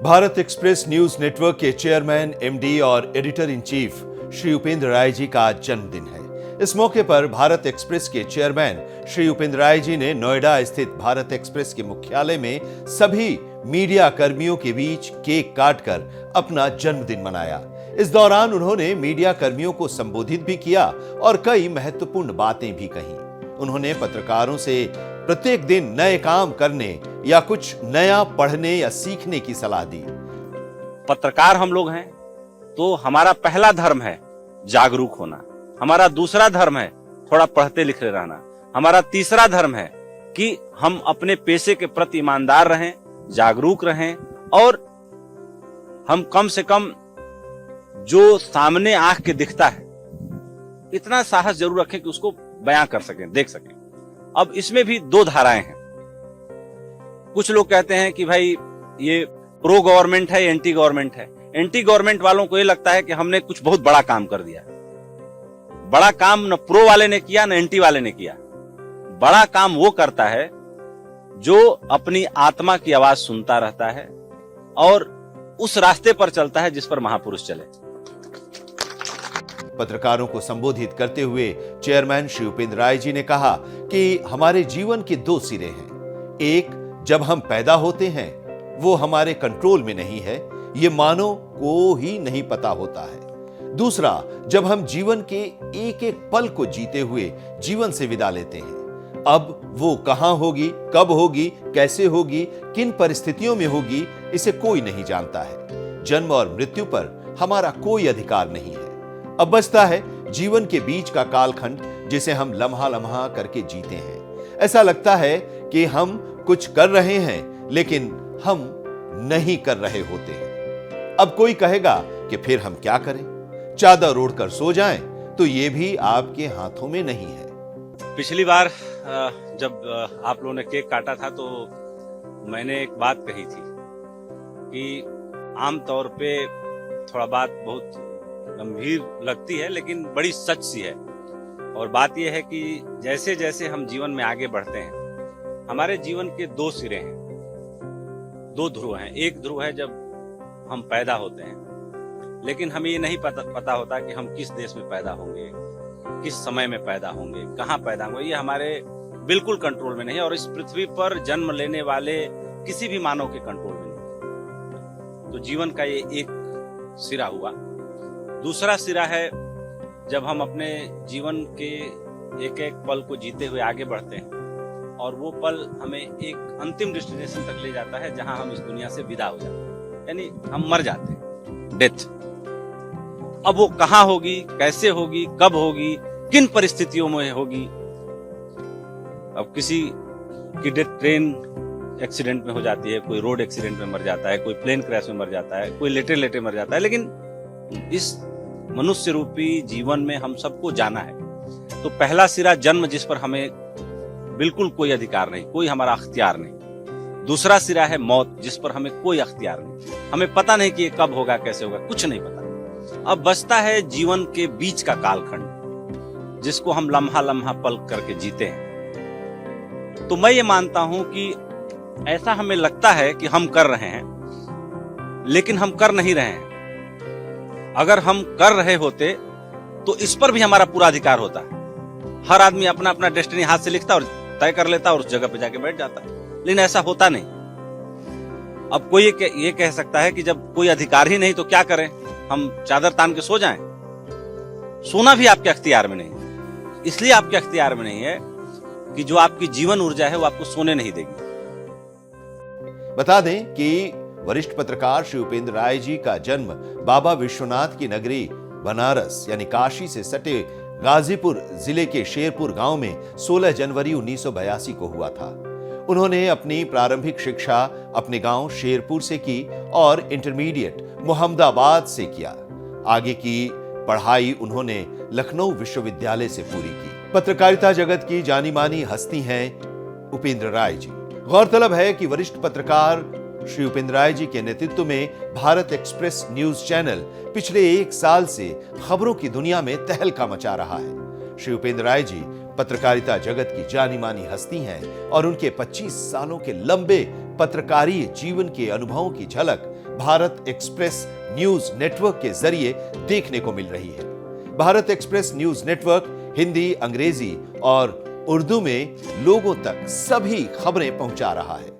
Bharat express news network के chairman, MD और editor in chief Shri Upendra Rai ji का आज जन्मदिन है। इस मौके पर भारत एक्सप्रेस के चेयरमैन श्री उपेंद्र राय जी ने नोएडा स्थित भारत एक्सप्रेस के मुख्यालय में सभी मीडिया कर्मियों के बीच केक काटकर अपना जन्मदिन मनाया। इस दौरान उन्होंने मीडिया कर्मियों को संबोधित भी किया और कई महत्वपूर्ण बातें भी कही। उन्होंने पत्रकारों से प्रत्येक दिन नए काम करने या कुछ नया पढ़ने या सीखने की सलाह दी। पत्रकार हम लोग हैं तो हमारा पहला धर्म है जागरूक होना, हमारा दूसरा धर्म है थोड़ा पढ़ते लिखते रहना, हमारा तीसरा धर्म है कि हम अपने पेशे के प्रति ईमानदार रहें, जागरूक रहें और हम कम से कम जो सामने आंख के दिखता है इतना साहस जरूर रखें कि उसको बयां कर सकें, देख सकें। अब इसमें भी दो धाराएं हैं। कुछ लोग कहते हैं कि भाई ये प्रो गवर्नमेंट है, एंटी गवर्नमेंट है। एंटी गवर्नमेंट वालों को ये लगता है कि हमने कुछ बहुत बड़ा काम कर दिया। बड़ा काम न प्रो वाले ने किया न एंटी वाले ने किया। बड़ा काम वो करता है जो अपनी आत्मा की आवाज सुनता रहता है और उस रास्ते पर चलता है जिस पर महापुरुष चले। पत्रकारों को संबोधित करते हुए चेयरमैन श्री उपेंद्र राय जी ने कहा कि हमारे जीवन के दो सिरे हैं। एक, जब हम पैदा होते हैं वो हमारे कंट्रोल में नहीं है, ये मानव को ही नहीं पता होता है। दूसरा, जब हम जीवन के एक एक पल को जीते हुए जीवन से विदा लेते हैं। अब वो कहां होगी, कब होगी, कैसे होगी, किन परिस्थितियों में होगी, इसे कोई नहीं जानता है। जन्म और मृत्यु पर हमारा कोई अधिकार नहीं है। अब बचता है जीवन के बीच का कालखंड जिसे हम लम्हा लम्हा करके जीते हैं। ऐसा लगता है कि हम कुछ कर रहे हैं लेकिन हम नहीं कर रहे होते हैं। अब कोई कहेगा कि फिर हम क्या करें, चादर ओढ़कर सो जाएं, तो ये भी आपके हाथों में नहीं है। पिछली बार जब आप लोगों ने केक काटा था तो मैंने एक बात कही थी कि आमतौर पे थोड़ा बात बहुत गंभीर लगती है लेकिन बड़ी सच सी है। और बात यह है कि जैसे जैसे हम जीवन में आगे बढ़ते हैं हमारे जीवन के दो सिरे हैं, दो ध्रुव हैं। एक ध्रुव है जब हम पैदा होते हैं लेकिन हमें ये नहीं पता होता कि हम किस देश में पैदा होंगे, किस समय में पैदा होंगे, कहाँ पैदा होंगे, ये हमारे बिल्कुल कंट्रोल में नहीं है और इस पृथ्वी पर जन्म लेने वाले किसी भी मानव के कंट्रोल में नहीं। तो जीवन का ये एक सिरा हुआ। दूसरा सिरा है जब हम अपने जीवन के एक एक पल को जीते हुए आगे बढ़ते हैं और वो पल हमें एक अंतिम डेस्टिनेशन तक ले जाता है जहां हम इस दुनिया से विदा हो जाते हैं, यानी हम मर जाते हैं, डेथ। अब वो कहां होगी, कैसे होगी, कब होगी, किन परिस्थितियों में होगी। अब किसी की डेथ ट्रेन एक्सीडेंट में हो जाती है, कोई रोड एक्सीडेंट में मर जाता है, कोई प्लेन क्रैश में मर जाता है, कोई लेटे लेटे मर जाता है, लेकिन इस मनुष्य रूपी जीवन में हम सबको जाना है। तो पहला सिरा जन्म जिस पर हमें बिल्कुल कोई अधिकार नहीं, कोई हमारा अख्तियार नहीं। दूसरा सिरा है मौत जिस पर हमें कोई अख्तियार नहीं, हमें पता नहीं कि ये कब होगा, कैसे होगा, कुछ नहीं पता। अब बचता है जीवन के बीच का कालखंड जिसको हम लम्हा लम्हा पल करके जीते हैं। तो मैं ये मानता हूं कि ऐसा हमें लगता है कि हम कर रहे हैं लेकिन हम कर नहीं रहे हैं। अगर हम कर रहे होते तो इस पर भी हमारा पूरा अधिकार होता है। हर आदमी अपना अपना डेस्टिनी हाथ से लिखता और तय कर लेता और उस जगह पे जाके बैठ जाता, लेकिन ऐसा होता नहीं। अब कोई ये कह सकता है कि जब कोई अधिकार ही नहीं तो क्या करें, हम चादर तान के सो जाएं। सोना भी आपके अख्तियार में नहीं है। इसलिए आपके अख्तियार में नहीं है कि जो आपकी जीवन ऊर्जा है वो आपको सोने नहीं देगी। बता दें कि वरिष्ठ पत्रकार श्री उपेंद्र राय जी का जन्म बाबा विश्वनाथ की नगरी बनारस यानी काशी से सटे गाजीपुर जिले के शेरपुर गांव में 16 जनवरी 1982 को हुआ था। उन्होंने अपनी प्रारंभिक शिक्षा अपने गांव शेरपुर से की और इंटरमीडिएट मोहम्मदाबाद से किया। आगे की पढ़ाई उन्होंने लखनऊ विश्वविद्यालय से पूरी की। पत्रकारिता जगत की जानी मानी हस्ती हैं उपेंद्र राय जी। गौरतलब है कि वरिष्ठ पत्रकार श्री उपेंद्र राय जी के नेतृत्व में भारत एक्सप्रेस न्यूज चैनल पिछले 1 साल से खबरों की दुनिया में तहलका मचा रहा है। श्री उपेंद्र राय जी पत्रकारिता जगत की जानी मानी हस्ती हैं और उनके 25 सालों के लंबे पत्रकारीय जीवन के अनुभवों की झलक भारत एक्सप्रेस न्यूज नेटवर्क के जरिए देखने को मिल रही है। Bharat express news network Hindi, अंग्रेजी और उर्दू में लोगों तक सभी खबरें पहुंचा रहा है।